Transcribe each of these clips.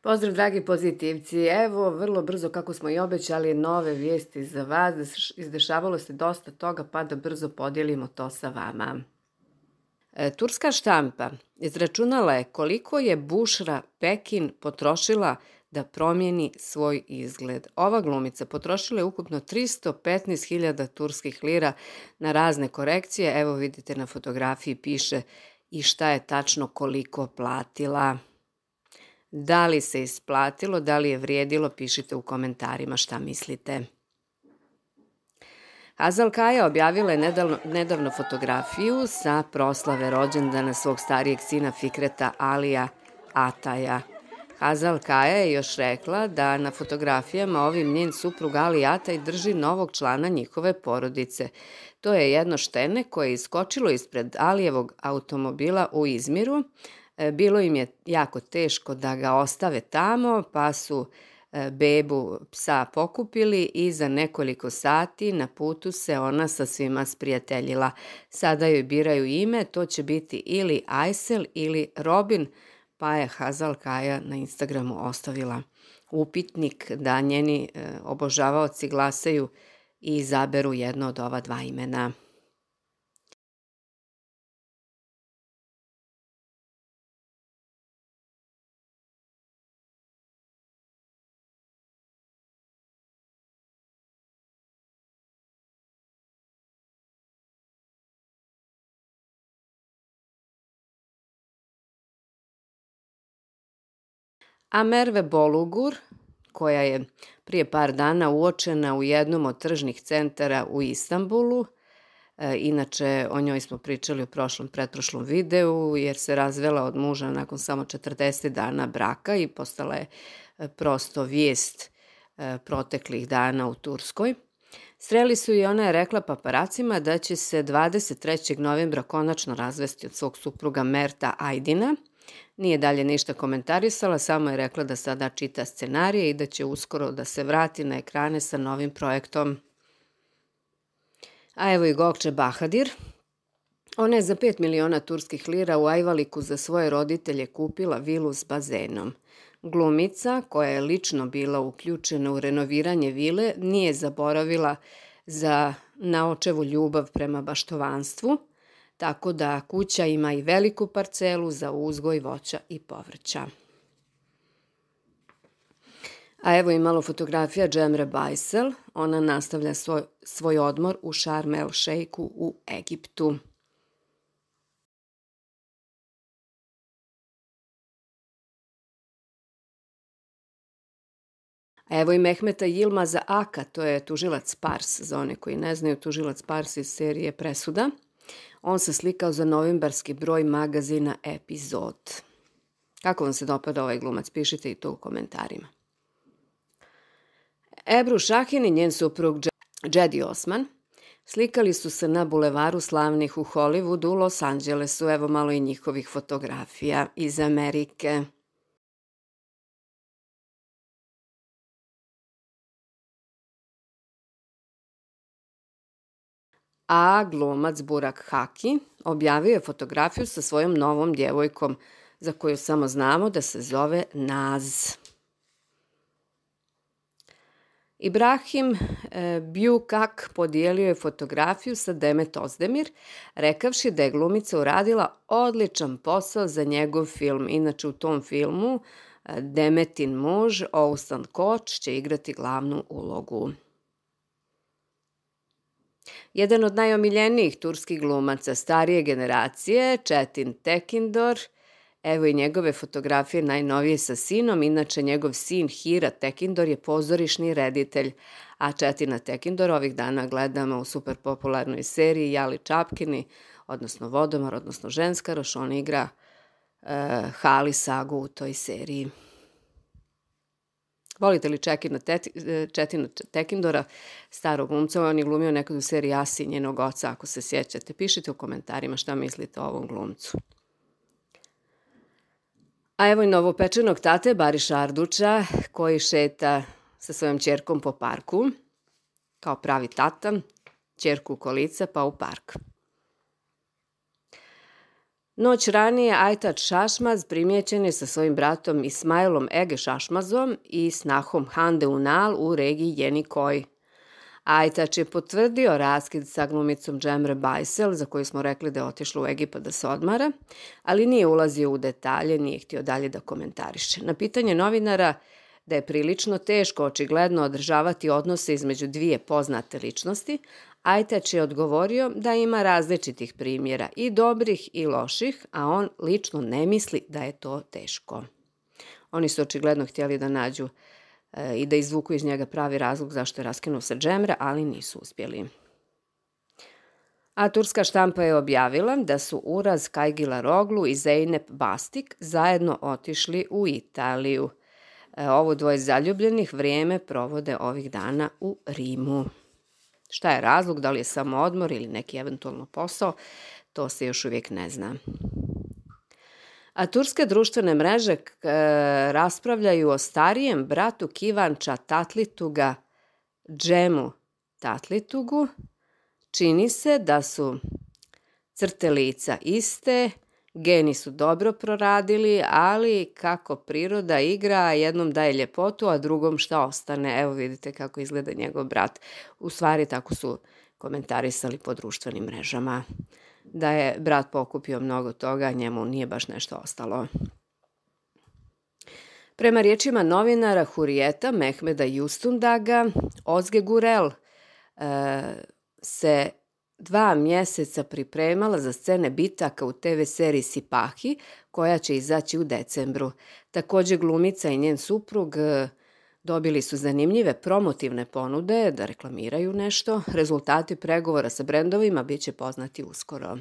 Pozdrav dragi pozitivci, evo vrlo brzo kako smo i obećali nove vijesti za vas, izdešavalo se dosta toga pa da brzo podijelimo to sa vama. Turska štampa izračunala je koliko je Bushra Pekin potrošila da promijeni svoj izgled. Ova glumica potrošila je ukupno 315.000 turskih lira na razne korekcije, evo vidite na fotografiji piše i šta je tačno koliko platila. Da li se isplatilo, da li je vrijedilo, pišite u komentarima šta mislite. Hazal Kaya objavila je nedavno fotografiju sa proslave rođendana svog starijeg sina Fikreta Alija Ataja. Hazal Kaya je još rekla da na fotografijama ovim njen suprug Ali Ataj drži novog člana njihove porodice. To je jedno štene koje je iskočilo ispred Alijevog automobila u Izmiru. Bilo im je jako teško da ga ostave tamo, pa su bebu psa pokupili i za nekoliko sati na putu se ona sa svima sprijateljila. Sada joj biraju ime, to će biti ili Aysel ili Robin, pa je Hazal Kaya na Instagramu ostavila upitnik da njeni obožavaoci glasaju i izaberu jedno od ova dva imena. A Merve Bolugur, koja je prije par dana uočena u jednom od tržnih centara u Istanbulu, inače o njoj smo pričali u pretprošlom videu, jer se razvela od muža nakon samo 40 dana braka i postala je prosto vijest proteklih dana u Turskoj. Sreli su i ona je rekla paparacima da će se 23. novembra konačno razvesti od svog supruga Merta Aydina. Nije dalje ništa komentarisala, samo je rekla da sada čita scenarije i da će uskoro da se vrati na ekrane sa novim projektom. A evo i Gokče Bahadir. Ona je za 5 miliona turskih lira u Ajvaliku za svoje roditelje kupila vilu s bazenom. Glumica, koja je lično bila uključena u renoviranje vile, nije zaboravila na očevu ljubav prema baštovanstvu, tako da kuća ima i veliku parcelu za uzgoj voća i povrća. A evo i malo fotografija Cemre Baysel. Ona nastavlja svoj odmor u Sharm el Sheikhu u Egiptu. A evo i Mehmeta Yilmaza Aka, to je tužilac Pars, za one koji ne znaju, tužilac Pars iz serije Presuda. On se slikao za novembarski broj magazina Epizod. Kako vam se dopada ovaj glumac? Pišite i to u komentarima. Ebru Šahin i njen suprug Jedi Osman slikali su se na bulevaru slavnih u Hollywoodu u Los Angelesu. Evo malo i njihovih fotografija iz Amerike. A glumac Burak Haki objavio je fotografiju sa svojom novom djevojkom, za koju samo znamo da se zove Naz. Ibrahim Bjukak podijelio je fotografiju sa Demet Ozdemir, rekavši da je glumica uradila odličan posao za njegov film. Inače u tom filmu Demetin muž, Oğuzhan Koç, će igrati glavnu ulogu. Jedan od najomiljenijih turskih glumaca starije generacije, Çetin Tekindor, evo i njegove fotografije najnovije sa sinom, inače njegov sin Hira Tekindor je pozorišni reditelj, a Četina Tekindor ovih dana gledamo u super popularnoj seriji Jali Čapkini, odnosno Vodomor, odnosno Ženskaroš, on igra Hali Sagu u toj seriji. Volite li Četina Tekindora, starog glumca? On je glumio nekad u seriji Asi njenog oca, ako se sjećate. Pišite u komentarima šta mislite o ovom glumcu. A evo i novopečenog tate Bariša Arduča, koji šeta sa svojom ćerkom po parku. Kao pravi tata, ćerku u kolica pa u park. Noć ranije Ajtač Šašmaz primjećen je sa svojim bratom Ismailom Ege Šašmazom i snahom Hande Unal u regiji Jenikoj. Ajtač je potvrdio raskid sa glumicom Džemre Bajsel, za koju smo rekli da je otišla u Egipat da se odmara, ali nije ulazio u detalje, nije htio dalje da komentariše. Na pitanje novinara da je prilično teško očigledno održavati odnose između dvije poznate ličnosti, Ajtač je odgovorio da ima različitih primjera, i dobrih i loših, a on lično ne misli da je to teško. Oni su očigledno htjeli da nađu i da izvuku iz njega pravi razlog zašto je raskinuo sa Džemre, ali nisu uspjeli. A turska štampa je objavila da su Uraz Kajgilaroglu i Zeynep Bastik zajedno otišli u Italiju. Ovo dvoje zaljubljenih vrijeme provode ovih dana u Rimu. Šta je razlog, da li je samo odmor ili neki eventualno posao, to se još uvijek ne zna. A turske društvene mreže raspravljaju o starijem bratu Kivanča Tatlituga, Džemu Tatlitugu. Čini se da su crte lica iste, geni su dobro proradili, ali kako priroda igra, jednom daje ljepotu, a drugom šta ostane. Evo vidite kako izgleda njegov brat. U stvari tako su komentarisali po društvenim mrežama. Da je brat pokupio mnogo toga, njemu nije baš nešto ostalo. Prema riječima novinara Hurijeta Mehmeda Justundaga, Ozge Gurel se 2 mjeseca pripremala za scene bitaka u TV seriji Sipahi, koja će izaći u decembru. Također glumica i njen suprug dobili su zanimljive promotivne ponude da reklamiraju nešto. Rezultati pregovora sa brendovima bit će poznati uskoro.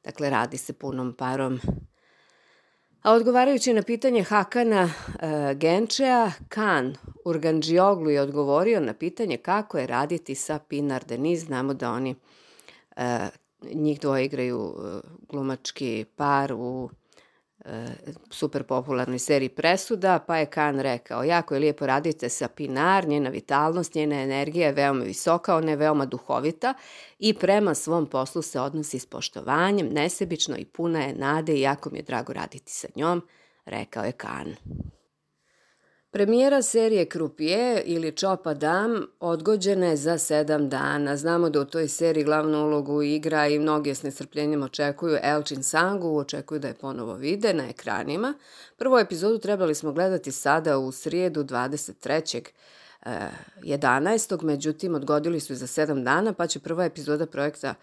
Dakle, radi se punom parom. A odgovarajući na pitanje Hakana Genčea, Kan Urgandžioglu je odgovorio na pitanje kako je raditi sa Pinar Deniz. Znamo da oni, njih dvoje igraju glumački par u super popularnoj seriji Presuda, pa je Kan rekao: jako je lijepo radite sa Pinar, njena vitalnost, njena energija je veoma visoka, ona je veoma duhovita i prema svom poslu se odnosi s poštovanjem, nesebično i puna je nade i jako mi je drago raditi sa njom, rekao je Kan. Premijera serije Krupije ili Čopa Dam odgođena je za 7 dana. Znamo da u toj seriji glavnu ulogu igra i mnogi s nestrpljenjem očekuju Elčin Sangu, očekuju da je ponovo vide na ekranima. Prvu epizodu trebali smo gledati sada u srijedu 23.11. Međutim, odgodili su za 7 dana, pa će prva epizoda projekta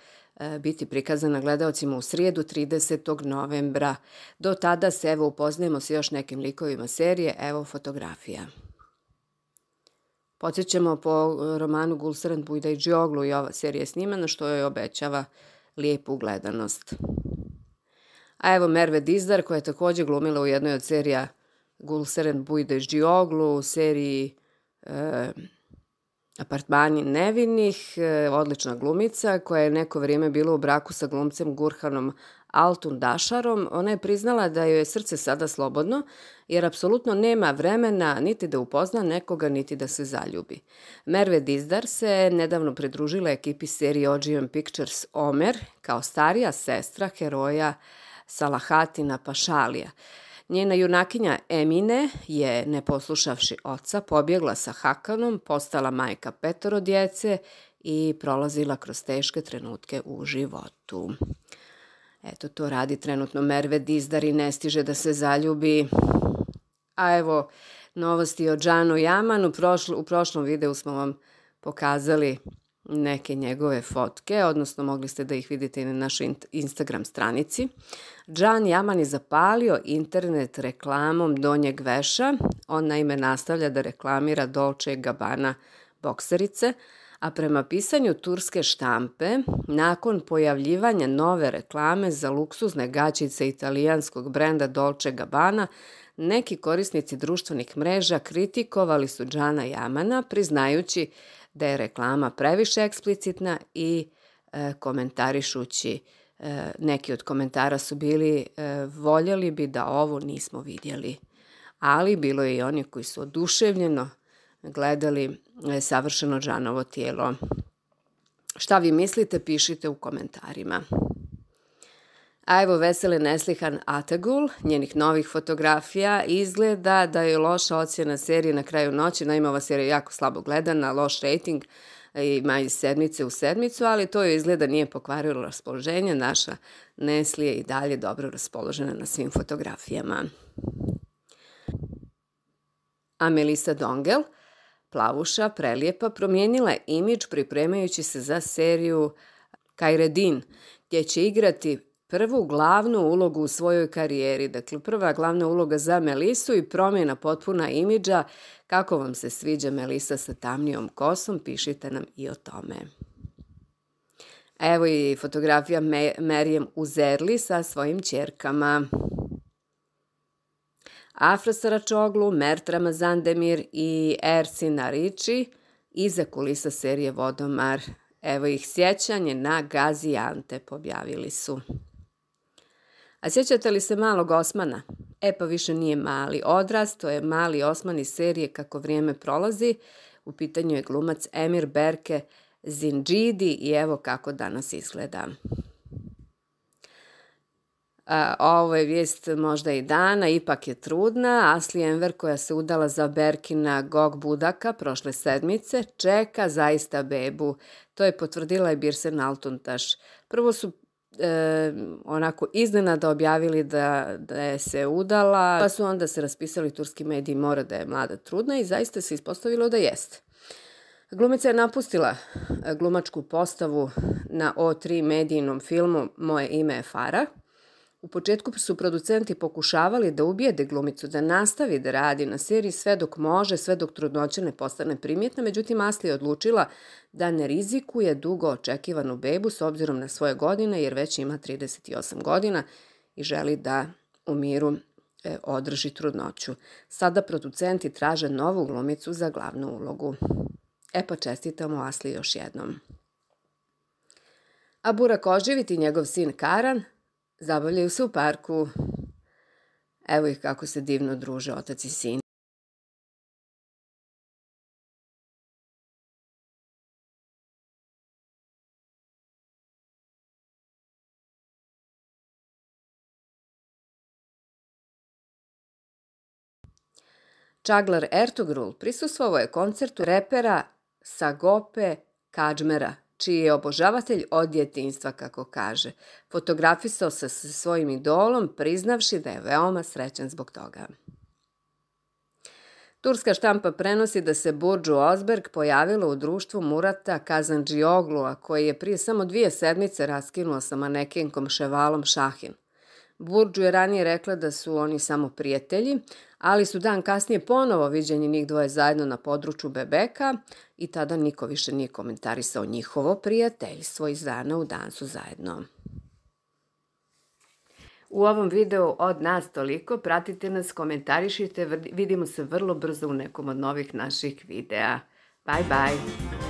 biti prikazana gledaocima u srijedu 30. novembra. Do tada se upoznajemo sa još nekim likovima serije, evo fotografija. Podsjećamo po romanu Gulseren Bujdajđioglu i ova serija je snimana, što joj obećava lijepu gledanost. A evo Merve Dizdar, koja je također glumila u jednoj od serija Gulseren Bujdajđioglu, u seriji Apartmani nevinih, odlična glumica koja je neko vrijeme bila u braku sa glumcem Gurhanom Altundašarom. Ona je priznala da joj je srce sada slobodno jer apsolutno nema vremena niti da upozna nekoga niti da se zaljubi. Merve Dizdar se nedavno pridružila ekipi serije OGM Pictures Omer kao starija sestra heroja Salahatina Pašalija. Njena junakinja Emine je, ne poslušavši oca, pobjegla sa Hakanom, postala majka 5 djece i prolazila kroz teške trenutke u životu. Eto, to radi trenutno Merve Dizdar i ne stiže da se zaljubi. A evo, novosti o Džanu Jamanu. U prošlom videu smo vam pokazali neke njegove fotke, odnosno mogli ste da ih vidite i na našoj Instagram stranici. Džan Jaman je zapalio internet reklamom donjeg veša. On naime nastavlja da reklamira Dolce & Gabbana bokserice, a prema pisanju turske štampe, nakon pojavljivanja nove reklame za luksuzne gaćice italijanskog brenda Dolce & Gabbana, neki korisnici društvenih mreža kritikovali su Džana Jamana, priznajući da je reklama previše eksplicitna i komentarišući. Neki od komentara su bili: voljeli bi da ovo nismo vidjeli. Ali bilo je i oni koji su oduševljeno gledali savršeno Džanovo tijelo. Šta vi mislite, pišite u komentarima. A evo vesele Neslihan Atagul, njenih novih fotografija, izgleda da je loša ocjena serije Na kraju noći. Naime, ova serija je jako slabo gledana, loš rating, ima iz sedmice u sedmicu, ali to joj izgleda nije pokvarilo raspoloženje. Naša Nesli je i dalje dobro raspoložena na svim fotografijama. A Melissa Dongel, plavuša, prelijepa, promijenila je imidž pripremajući se za seriju Khaireddin, gdje će igrati prvu glavnu ulogu u svojoj karijeri. Dakle, prva glavna uloga za Melissu i promjena potpuna imidža. Kako vam se sviđa Melissa sa tamnijom kosom, pišite nam i o tome. Evo i fotografija Meryem Uzerli sa svojim ćerkama. Afra Saračoglu, Mert Ramazandemir i Ersin Arići iza kulisa serije Vodomar. Evo ih sjećanje na Gaziantep objavili su. A sjećate li se malog Osmana? Pa više nije mali odrasto, je mali Osman iz serije Kako vrijeme prolazi. U pitanju je glumac Emir Berke Zinđidi i evo kako danas izgleda. Ovo je vijest možda i dana, ipak je trudna. Asli Enver, koja se udala za Berkina Gog Budaka prošle sedmice, čeka zaista bebu. To je potvrdila i Birsen Altuntaš. Prvo su onako iznenada objavili da je se udala, pa su onda se raspisali turski mediji mora da je mlada trudna i zaista se ispostavilo da jeste. Glumica je napustila glumačku postavu na O3 medijnom filmu Moje ime je Farah. U početku su producenti pokušavali da ubijede glumicu da nastavi da radi na seriji sve dok može, sve dok trudnoća ne postane primjetna, međutim Asli je odlučila da ne rizikuje dugo očekivanu bebu s obzirom na svoje godine jer već ima 38 godina i želi da u miru održi trudnoću. Sada producenti traže novu glumicu za glavnu ulogu. Pa čestitamo Asli još jednom. A Burak Oživit i njegov sin Karan zabavljaju se u parku. Evo ih kako se divno druže otac i sin. Čaglar Ertugrul prisustvovao je koncertu repera Sagope Kadžmera, čiji je obožavatelj od djetinjstva, kako kaže. Fotografisao se sa svojim idolom, priznavši da je veoma srećan zbog toga. Turska štampa prenosi da se Burcu Ozberg pojavilo u društvu Murata Kazandžioglu, koji je prije samo 2 sedmice raskinuo sa manekenkom Ševalom Šahin. Burcu je ranije rekla da su oni samo prijatelji, ali su dan kasnije ponovo viđeni njih dvoje zajedno na području Bebeka i tada niko više nije komentarisao njihovo prijateljstvo iz dana u dan su zajedno. U ovom videu od nas toliko, pratite nas, komentarišite, vidimo se vrlo brzo u nekom od novih naših videa. Bye bye!